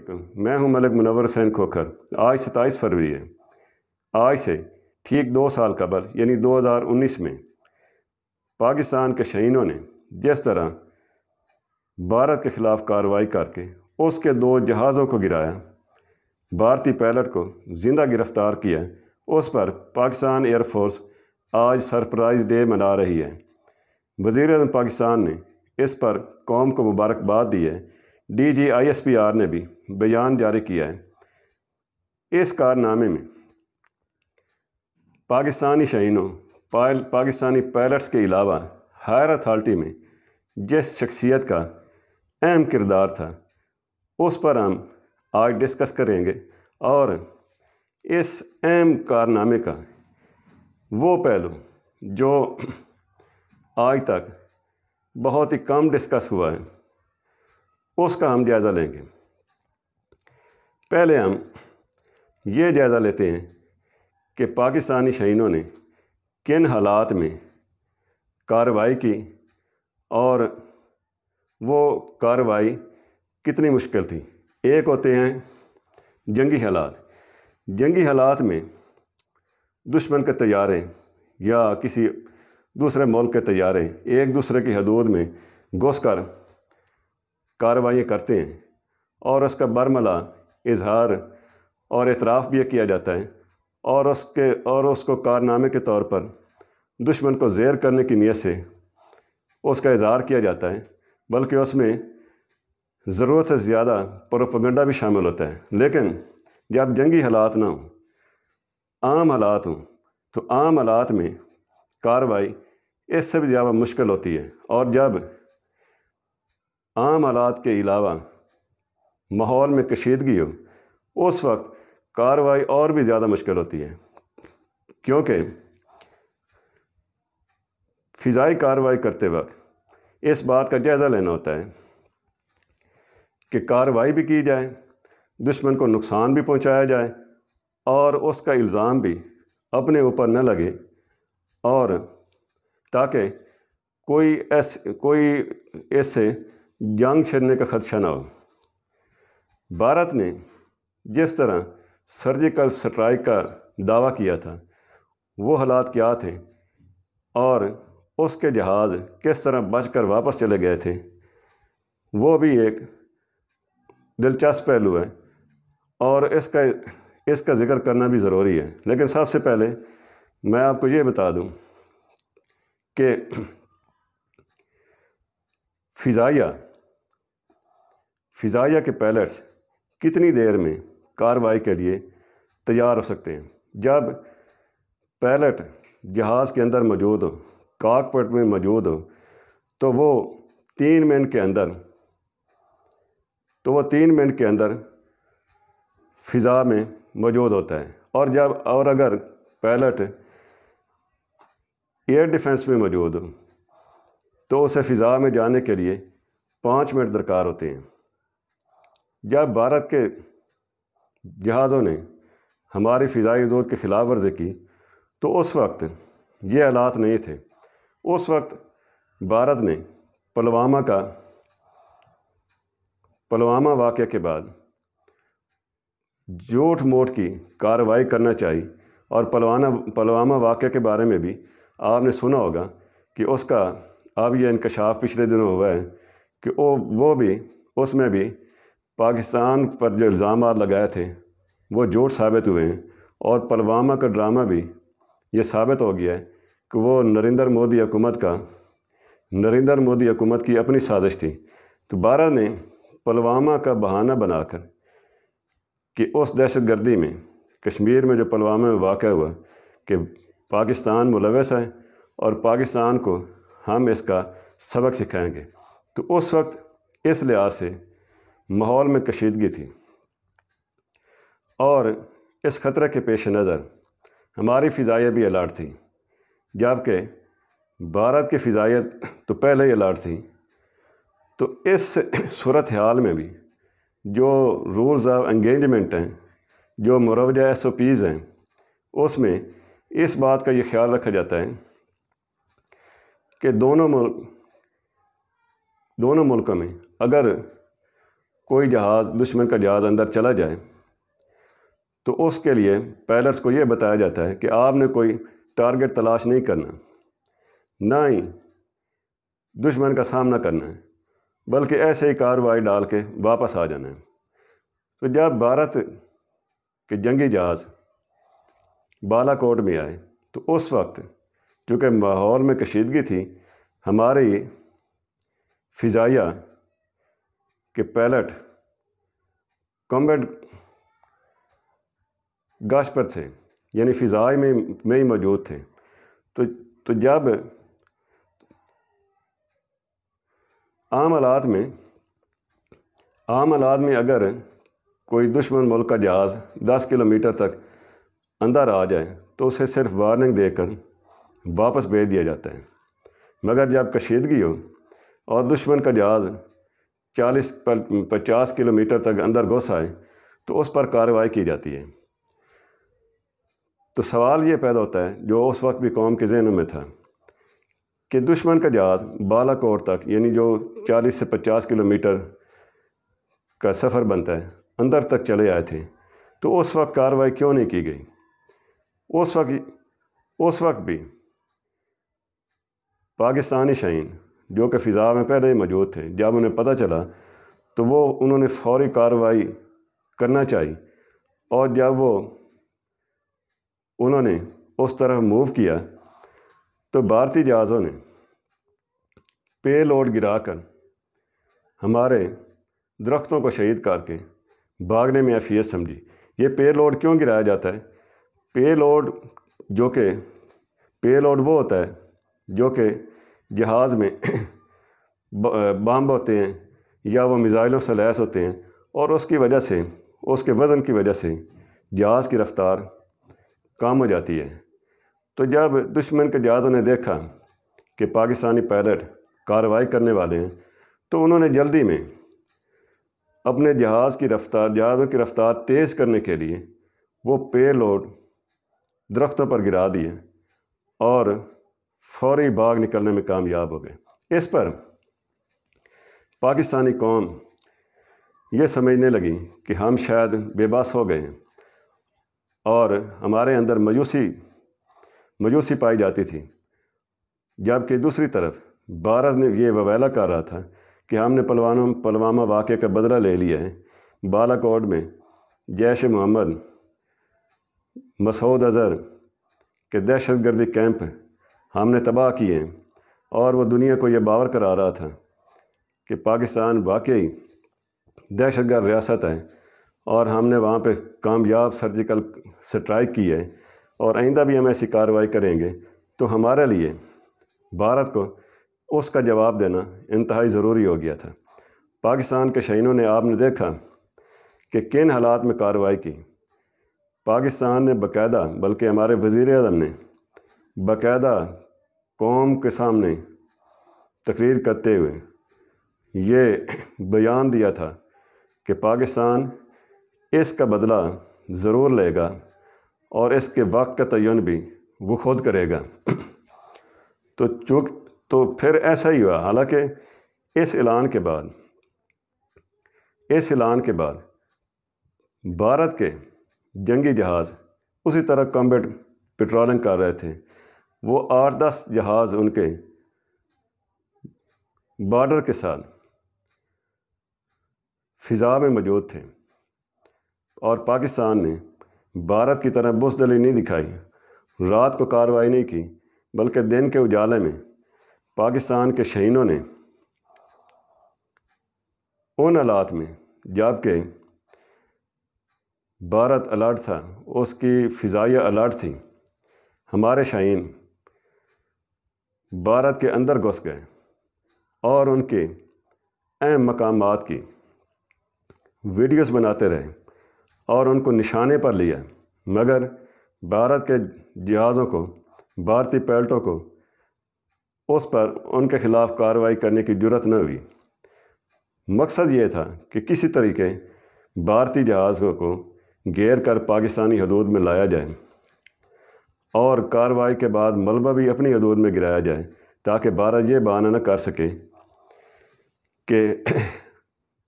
علیکم، میں ہوں ملک منور حسین کھوکھر۔ آج 27 فروری ہے۔ آج سے ٹھیک 2 سال قبل یعنی 2019 میں پاکستان کے شہینوں نے جس طرح بھارت کے خلاف کارروائی کر کے اس کے 2 جہازوں کو گرایا، بھارتی پائلٹ کو زندہ گرفتار کیا، اس پر پاکستان ایئر فورس آج سرپرائز ڈے منا رہی ہے۔ وزیر اعظم پاکستان نے اس پر قوم کو مبارکباد دی ہے۔ DGISPR نے بھی بیان جاری کیا ہے۔ اس کارنامے میں پاکستانی شہینوں، پاکستانی پائلٹس کے علاوہ ہائر اتھارٹی میں جس شخصیت کا اہم کردار تھا اس پر ہم آج ڈسکس کریں گے، اور اس اہم کارنامے کا وہ پہلو جو آج تک بہت ہی کم ڈسکس ہوا ہے اس کا ہم جائزہ لیں گے۔ پہلے ہم یہ جائزہ لیتے ہیں کہ پاکستانی شہینوں نے کن حالات میں کارروائی کی اور وہ کارروائی کتنی مشکل تھی۔ ایک ہوتے ہیں جنگی حالات۔ جنگی حالات میں دشمن کے طیارے یا کسی دوسرے ملک کے طیارے ایک دوسرے کی حدود میں گھس کر کارروائیاں کرتے ہیں، اور اس کا برملا اظہار اور اعتراف بھی کیا جاتا ہے، اور اس کو کارنامے کے طور پر دشمن کو زیر کرنے کی نیت سے اس کا اظہار کیا جاتا ہے، بلکہ اس میں ضرورت سے زیادہ پروپیگنڈا بھی شامل ہوتا ہے۔ لیکن جب جنگی حالات نہ ہوں، عام حالات ہوں، تو عام حالات میں کارروائی اس سے بھی زیادہ مشکل ہوتی ہے، اور جب عام حالات کے علاوہ ماحول میں کشیدگی ہو اس وقت کارروائی اور بھی زیادہ مشکل ہوتی ہے، کیونکہ فضائی کارروائی کرتے وقت اس بات کا جائزہ لینا ہوتا ہے کہ کارروائی بھی کی جائے، دشمن کو نقصان بھی پہنچایا جائے، اور اس کا الزام بھی اپنے اوپر نہ لگے، اور تاکہ کوئی اس سے جنگ چھڑنے کا خدشہ نہ ہو۔ بھارت نے جس طرح سرجیکل سٹرائک کا دعویٰ کیا تھا وہ حالات کیا تھے، اور اس کے جہاز کس طرح بچ کر واپس چلے گئے تھے، وہ بھی ایک دلچسپ پہلو ہے، اور اس کا ذکر کرنا بھی ضروری ہے۔ لیکن سب سے پہلے میں آپ کو یہ بتا دوں کہ فضائیہ کے پائلٹس کتنی دیر میں کارروائی کے لیے تیار ہو سکتے ہیں۔ جب پائلٹ جہاز کے اندر موجود ہو، کاکپٹ میں موجود ہو، تو وہ 3 منٹ کے اندر فضا میں موجود ہوتا ہے، اور اگر پائلٹ ایئر ڈیفنس میں موجود ہو تو اسے فضا میں جانے کے لیے 5 منٹ درکار ہوتے ہیں۔ جب بھارت کے جہازوں نے ہماری فضائی حدود کی خلاف ورزی کی تو اس وقت یہ حالات نہیں تھے۔ اس وقت بھارت نے پلوامہ واقعہ کے بعد جھوٹ موٹ کی کارروائی کرنا چاہیے، اور پلوامہ واقعہ کے بارے میں بھی آپ نے سنا ہوگا کہ اس کا اب یہ انکشاف پچھلے دنوں ہوا ہے کہ اس میں بھی پاکستان پر جو الزامات لگائے تھے وہ جھوٹ ثابت ہوئے ہیں، اور پلوامہ کا ڈرامہ بھی یہ ثابت ہو گیا ہے کہ وہ نریندر مودی حکومت کی اپنی سازش تھی۔ تو بھارت نے پلوامہ کا بہانہ بنا کر کہ اس دہشت گردی میں کشمیر میں جو پلوامہ میں واقع ہوا کہ پاکستان ملوث ہے، اور پاکستان کو ہم اس کا سبق سکھائیں گے، تو اس وقت اس لحاظ سے ماحول میں کشیدگی تھی، اور اس خطرے کے پیش نظر ہماری فضائیہ بھی الرٹ تھی، جبکہ بھارت کی فضائیہ تو پہلے ہی الرٹ تھی۔ تو اس صورتحال میں بھی جو رولز آف انگیجمنٹ ہیں، جو مروجہ SOPs ہیں، اس میں اس بات کا یہ خیال رکھا جاتا ہے کہ دونوں ملکوں میں اگر کوئی جہاز دشمن کا جہاز اندر چلا جائے تو اس کے لیے پائلٹس کو یہ بتایا جاتا ہے کہ آپ نے کوئی ٹارگٹ تلاش نہیں کرنا، نہ ہی دشمن کا سامنا کرنا ہے، بلکہ ایسے ہی کارروائی ڈال کے واپس آ جانا ہے۔ تو جب بھارت کے جنگی جہاز بالا کوٹ میں آئے تو اس وقت چونکہ ماحول میں کشیدگی تھی، ہماری فضائیہ کے پائلٹ کمبیٹ گاش پر تھے، یعنی فضائی میں ہی موجود تھے۔ تو جب عام حالات میں اگر کوئی دشمن ملک کا جہاز 10 کلومیٹر تک اندر آ جائے تو اسے صرف وارننگ دے کر واپس بھیج دیا جاتا ہے، مگر جب کشیدگی ہو اور دشمن کا جہاز 40-50 کلومیٹر تک اندر گھس آئے تو اس پر کارروائی کی جاتی ہے۔ تو سوال یہ پیدا ہوتا ہے جو اس وقت بھی قوم کے ذہنوں میں تھا کہ دشمن کا جہاز بالا کوٹ تک، یعنی جو 40 سے 50 کلومیٹر کا سفر بنتا ہے، اندر تک چلے آئے تھے، تو اس وقت کارروائی کیوں نہیں کی گئی؟ اس وقت بھی پاکستانی شاہین جو کہ فضا میں پہلے ہی موجود تھے، جب انہیں پتہ چلا تو انہوں نے فوری کارروائی کرنا چاہی، اور جب انہوں نے اس طرف موو کیا تو بھارتی جہازوں نے پے لوڈ گرا کر ہمارے درختوں کو شہید کر کے بھاگنے میں حیثیت سمجھی۔ یہ پے لوڈ کیوں گرایا جاتا ہے؟ پے لوڈ وہ ہوتا ہے جو کہ جہاز میں بم ہوتے ہیں یا وہ میزائلوں سے لیس ہوتے ہیں، اور اس کی وجہ سے، اس کے وزن کی وجہ سے جہاز کی رفتار کم ہو جاتی ہے۔ تو جب دشمن کے جہازوں نے دیکھا کہ پاکستانی پائلٹ کارروائی کرنے والے ہیں تو انہوں نے جلدی میں اپنے جہازوں کی رفتار تیز کرنے کے لیے وہ پے لوڈ درختوں پر گرا دیے اور فوری بھاگ نکلنے میں کامیاب ہو گئے۔ اس پر پاکستانی قوم یہ سمجھنے لگی کہ ہم شاید بے بس ہو گئے ہیں، اور ہمارے اندر مایوسی پائی جاتی تھی، جبکہ دوسری طرف بھارت نے یہ وویلا کر رہا تھا کہ ہم نے پلوامہ واقعے کا بدلہ لے لیا ہے، بالا کوٹ میں جیش محمد مسعود اظہر کے دہشت گردی کیمپ ہم نے تباہ کیے ہیں، اور وہ دنیا کو یہ باور کرا رہا تھا کہ پاکستان واقعی دہشت گرد ریاست ہے، اور ہم نے وہاں پہ کامیاب سرجیکل سٹرائک کی ہے، اور آئندہ بھی ہم ایسی کارروائی کریں گے۔ تو ہمارے لیے بھارت کو اس کا جواب دینا انتہائی ضروری ہو گیا تھا۔ پاکستان کے شہینوں نے، آپ نے دیکھا کہ کن حالات میں کارروائی کی۔ پاکستان نے باقاعدہ، بلکہ ہمارے وزیر اعظم نے باقاعدہ قوم کے سامنے تقریر کرتے ہوئے یہ بیان دیا تھا کہ پاکستان اس کا بدلہ ضرور لے گا، اور اس کے وقت کا تعین بھی وہ خود کرے گا۔ تو پھر ایسا ہی ہوا، حالانکہ اس اعلان کے بعد بھارت کے جنگی جہاز اسی طرح کمبیٹ پیٹرولنگ کر رہے تھے۔ وہ 8-10 جہاز ان کے بارڈر کے ساتھ فضا میں موجود تھے، اور پاکستان نے بھارت کی طرح بزدلی نہیں دکھائی، رات کو کارروائی نہیں کی، بلکہ دن کے اجالے میں پاکستان کے شہینوں نے ان حالات میں، جب کہ بھارت الرٹ تھا، اس کی فضائیہ الرٹ تھی، ہمارے شاہین بھارت کے اندر گھس گئے اور ان کے اہم مقامات کی ویڈیوز بناتے رہے اور ان کو نشانے پر لیا، مگر بھارت کے جہازوں کو، بھارتی پائلٹوں کو اس پر ان کے خلاف کارروائی کرنے کی جرات نہ ہوئی۔ مقصد یہ تھا کہ کسی طریقے بھارتی جہازوں کو گھیر کر پاکستانی حدود میں لایا جائے، اور کارروائی کے بعد ملبہ بھی اپنی حدود میں گرایا جائے، تاکہ بھارت یہ بہانہ نہ کر سکے کہ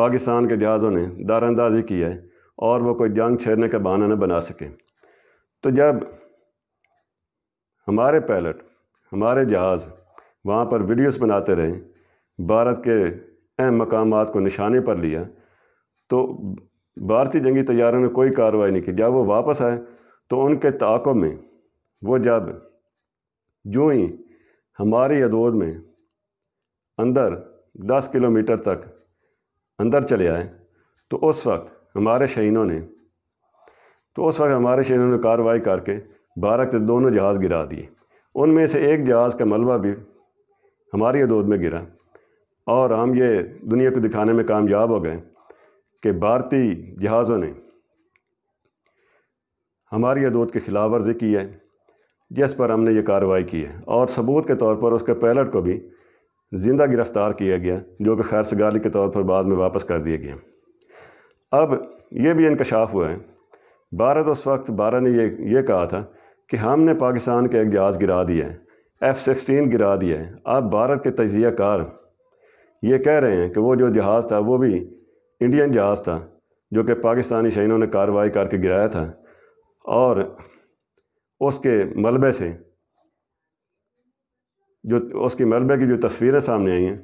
پاکستان کے جہازوں نے دار اندازی کی ہے اور وہ کوئی جنگ چھیڑنے کا بہانہ نہ بنا سکے۔ تو جب ہمارے پائلٹ، ہمارے جہاز وہاں پر ویڈیوز بناتے رہے، بھارت کے اہم مقامات کو نشانے پر لیا، تو بھارتی جنگی طیاروں نے کوئی کارروائی نہیں کی۔ جب وہ واپس آئے تو ان کے تعاقب میں وہ جب جو ہی ہماری حدود میں اندر 10 کلومیٹر تک اندر چلے آئے تو اس وقت ہمارے شہینوں نے کارروائی کر کے بھارت کے دونوں جہاز گرا دیے۔ ان میں سے ایک جہاز کا ملبہ بھی ہماری حدود میں گرا، اور ہم یہ دنیا کو دکھانے میں کامیاب ہو گئے کہ بھارتی جہازوں نے ہماری حدود کی خلاف ورزی کی ہے، جس پر ہم نے یہ کارروائی کی ہے، اور ثبوت کے طور پر اس کے پائلٹ کو بھی زندہ گرفتار کیا گیا، جو کہ خیر سگالی کے طور پر بعد میں واپس کر دیا گیا۔ اب یہ بھی انکشاف ہوا ہے، بھارت نے یہ کہا تھا کہ ہم نے پاکستان کے ایک جہاز گرا دیا ہے، F-16 گرا دیا ہے۔ اب بھارت کے تجزیہ کار یہ کہہ رہے ہیں کہ وہ جو جہاز تھا وہ بھی انڈین جہاز تھا، جو کہ پاکستانی شہینوں نے کارروائی کر کے گرایا تھا، اور اس کے ملبے سے ملبے کی جو تصویریں سامنے آئی ہیں،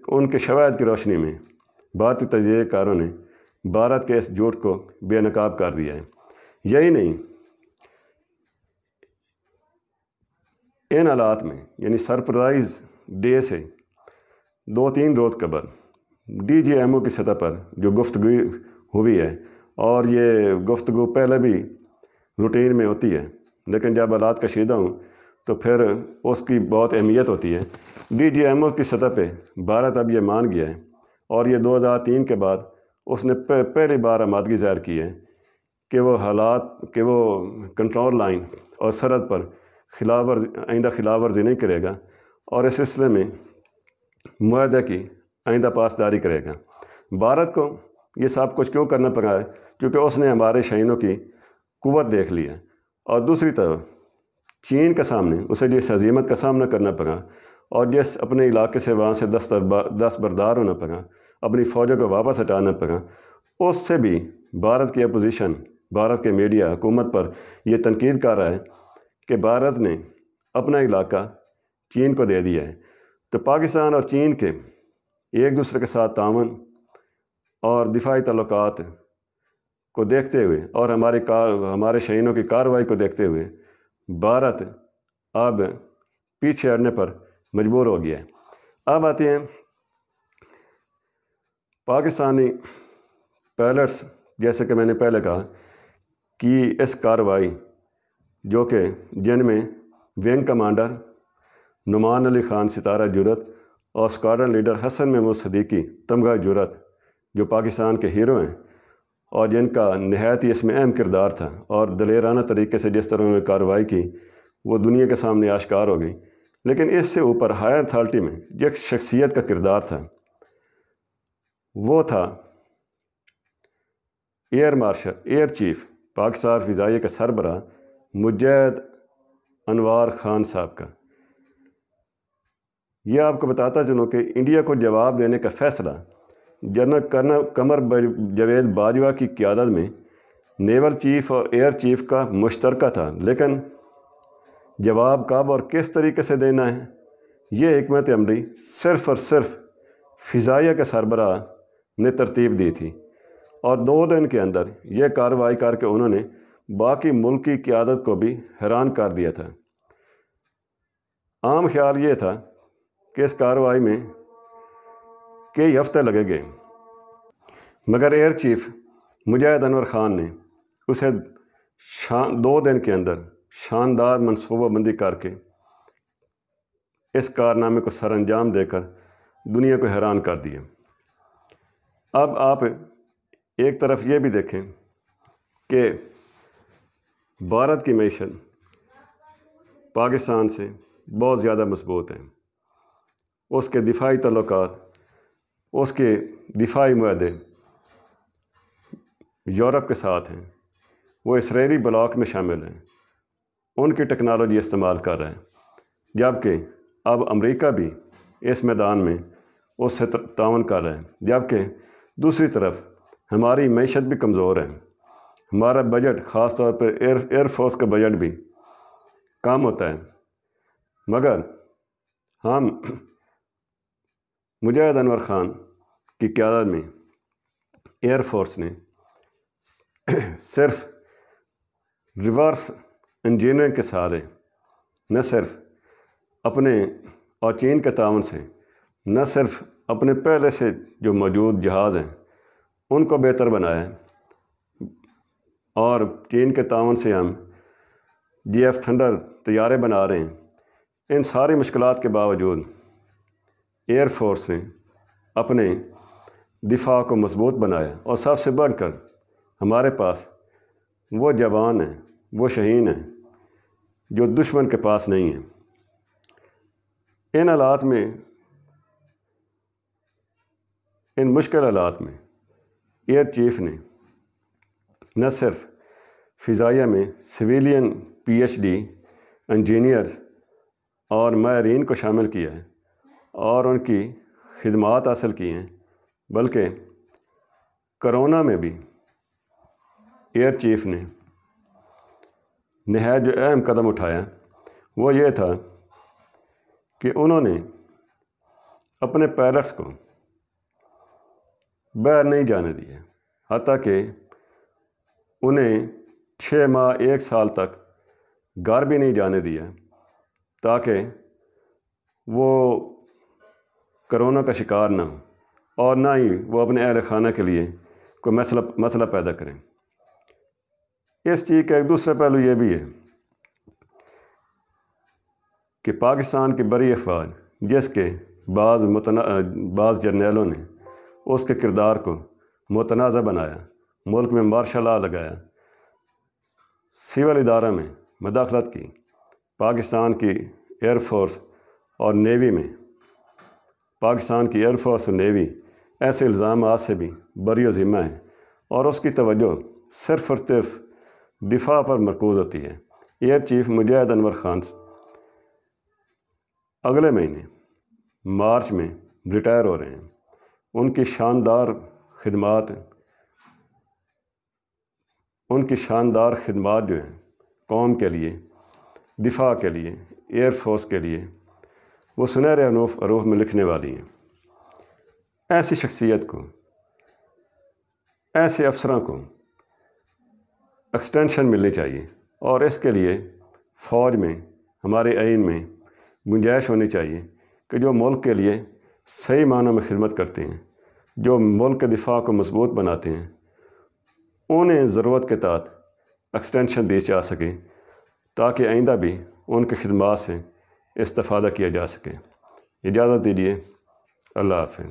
ان کے شواہد کی روشنی میں بھارتی تجزیہ کاروں نے بھارت کے اس جھوٹ کو بے نقاب کر دیا ہے۔ یہی نہیں، ان حالات میں یعنی سرپرائز ڈے سے 2-3 روز قبل DGMO کی سطح پر جو گفتگو ہوئی ہے، اور یہ گفتگو پہلے بھی روٹین میں ہوتی ہے، لیکن جب حالات کشیدہ ہوں تو پھر اس کی بہت اہمیت ہوتی ہے۔ DGMO کی سطح پہ بھارت اب یہ مان گیا ہے، اور یہ 2003 کے بعد اس نے پہلی بار آمادگی ظاہر کی ہے کہ وہ کنٹرول لائن اور سرحد پر آئندہ خلاف ورزی نہیں کرے گا، اور اس سلسلے میں معاہدے کی آئندہ پاسداری کرے گا۔ بھارت کو یہ سب کچھ کیوں کرنا پڑا ہے؟ کیونکہ اس نے ہمارے شہینوں کی قوت دیکھ لی ہے، اور دوسری طرف چین کے سامنے اسے جس عظیمت کا سامنا کرنا پڑا، اور جس اپنے علاقے سے وہاں سے دستبردار ہونا پڑا، اپنی فوجوں کو واپس ہٹانا پڑا، اس سے بھی بھارت کی اپوزیشن، بھارت کے میڈیا حکومت پر یہ تنقید کر رہا ہے کہ بھارت نے اپنا علاقہ چین کو دے دیا ہے۔ تو پاکستان اور چین کے ایک دوسرے کے ساتھ تعاون اور دفاعی تعلقات کو دیکھتے ہوئے، اور ہمارے شہینوں کی کارروائی کو دیکھتے ہوئے، بھارت اب پیچھے ہٹنے پر مجبور ہو گیا ہے۔ اب آتے ہیں پاکستانی پائلٹس، جیسے کہ میں نے پہلے کہا، کہ اس کارروائی جو کہ جن میں ونگ کمانڈر نعمان علی خان ستارہ جرأت اور اسکواڈرن لیڈر حسن محمود صدیقی تمغہ جرأت، جو پاکستان کے ہیرو ہیں اور جن کا نہایت ہی اس میں اہم کردار تھا، اور دلیرانہ طریقے سے جس طرح انہوں نے کارروائی کی وہ دنیا کے سامنے آشکار ہو گئی۔ لیکن اس سے اوپر ہائر اتھارٹی میں جس شخصیت کا کردار تھا وہ تھا ایئر چیف پاکستان فضائیہ کے سربراہ مجید انوار خان صاحب کا۔ یہ آپ کو بتاتا چلوں کہ انڈیا کو جواب دینے کا فیصلہ جنرل قمر جاوید باجوہ کی قیادت میں نیول چیف اور ایئر چیف کا مشترکہ تھا، لیکن جواب کب اور کس طریقے سے دینا ہے یہ حکمت عملی صرف اور صرف فضائیہ کے سربراہ نے ترتیب دی تھی، اور 2 دن کے اندر یہ کارروائی کر کے انہوں نے باقی ملک کی قیادت کو بھی حیران کر دیا تھا۔ عام خیال یہ تھا کہ اس کارروائی میں کئی ہفتے لگے گئے، مگر ایئر چیف مجید انور خان نے اسے 2 دن کے اندر شاندار منصوبہ بندی کر کے اس کارنامے کو سر انجام دے کر دنیا کو حیران کر دیا۔ اب آپ ایک طرف یہ بھی دیکھیں کہ بھارت کی معیشت پاکستان سے بہت زیادہ مضبوط ہے، اس کے دفاعی تعلقات، اس کے دفاعی معاہدے یورپ کے ساتھ ہیں، وہ اسرائیلی بلاک میں شامل ہیں، ان کی ٹیکنالوجی استعمال کر رہے ہیں، جبکہ اب امریکہ بھی اس میدان میں اس سے تعاون کر رہے ہیں، جبکہ دوسری طرف ہماری معیشت بھی کمزور ہے۔ ہمارا بجٹ، خاص طور پر ایئر فورس کا بجٹ بھی کم ہوتا ہے، مگر ہم مجاہد انور خان کی قیادت میں ایئر فورس نے صرف ریورس انجینئرنگ کے سہارے نہ صرف اپنے اور چین کے تعاون سے نہ صرف اپنے پہلے سے جو موجود جہاز ہیں ان کو بہتر بنایا ہے، اور چین کے تعاون سے ہم GF تھنڈر طیارے بنا رہے ہیں۔ ان ساری مشکلات کے باوجود ایئر فورس نے اپنے دفاع کو مضبوط بنایا، اور سب سے بڑھ کر ہمارے پاس وہ جوان ہیں، وہ شہین ہیں جو دشمن کے پاس نہیں ہیں۔ ان حالات میں، ان مشکل حالات میں ایئر چیف نے نہ صرف فضائیہ میں سویلین PhD انجینئرز اور ماہرین کو شامل کیا ہے اور ان کی خدمات حاصل کی ہیں، بلکہ کرونا میں بھی ایئر چیف نے نہایت جو اہم قدم اٹھایا وہ یہ تھا کہ انہوں نے اپنے پائلٹس کو باہر نہیں جانے دیا، حتیٰ کہ انہیں 6 ماہ 1 سال تک گھر بھی نہیں جانے دیا، تاکہ وہ کرونا کا شکار نہ ہو اور نہ ہی وہ اپنے اہل خانہ کے لیے کوئی مسئلہ پیدا کریں۔ اس چیز کا ایک دوسرا پہلو یہ بھی ہے کہ پاکستان کی بڑی افواج، جس کے بعض جرنیلوں نے اس کے کردار کو متنازع بنایا، ملک میں مارشل لا لگایا، سول ادارہ میں مداخلت کی، پاکستان کی ایئر فورس اور نیوی میں، پاکستان کی ایئر فورس اور نیوی ایسے الزامات سے بھی بری و ذمہ ہیں، اور اس کی توجہ صرف اور صرف دفاع پر مرکوز ہوتی ہے۔ ایئر چیف مجاہد انور خان اگلے مہینے مارچ میں ریٹائر ہو رہے ہیں۔ ان کی شاندار خدمات جو ہیں قوم کے لیے، دفاع کے لیے، ایئر فورس کے لیے، وہ سنہرے حروف میں لکھنے والی ہیں۔ ایسی شخصیت کو، ایسے افسروں کو ایکسٹینشن ملنی چاہیے، اور اس کے لیے فوج میں، ہمارے آئین میں گنجائش ہونی چاہیے کہ جو ملک کے لیے صحیح معنوں میں خدمت کرتے ہیں، جو ملک کے دفاع کو مضبوط بناتے ہیں، انہیں ضرورت کے تحت ایکسٹینشن دی جا سکے، تاکہ آئندہ بھی ان کی خدمات سے استفادہ کیا جا سکے۔ اجازت دیجیے، اللہ حافظ۔